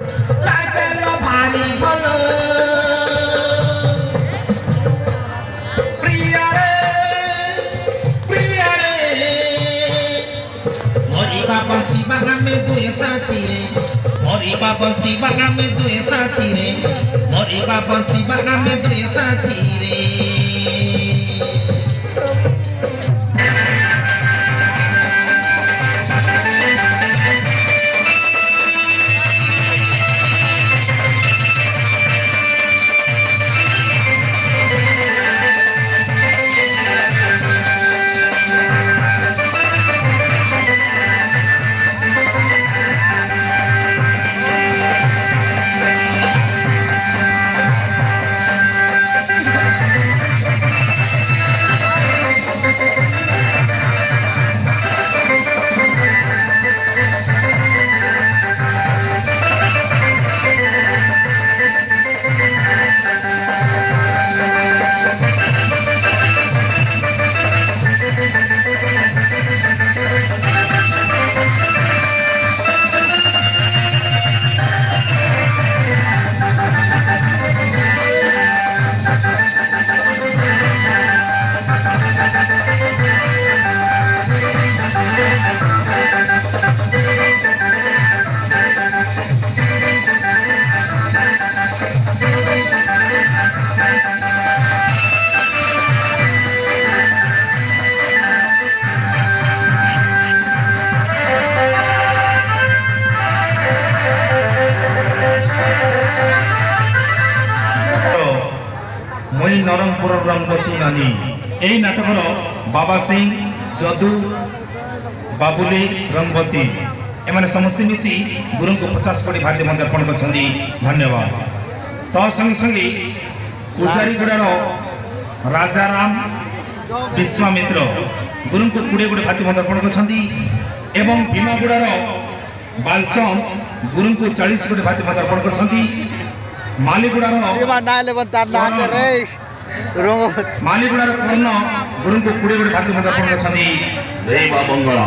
लागल भारी बोलो प्रिया रे मरिबा बंचिबा में दुए साथी रे मरिबा बंचिबा में दुए साथी रे मरिबा बंचिबा में दुए साथी रे মই নরমপুর রঙ্গতি নানি এই নাটকর বাবা সিং যদু বাবুলি রঙ্গতি এমানে সমস্ত মিশি গুরু को 50 कोटी भारतीय मंदिर अर्पण कर धन्यवाद तो संगे संगे पूजारी गुड़ार राजाराम विश्वामित्र गुरु को 20 कोटी भारतीय मंदिर अर्पण कर एवं भीमागुड़ार बालचंद गुरु को 40 कोटी भारतीय मंदिर अर्पण कर मालीगुड़ार मालीगुड़ार कर्ण गुरु को 20 कोटी भारतीय मंदिर अर्पण कर जय बाबा मंगला।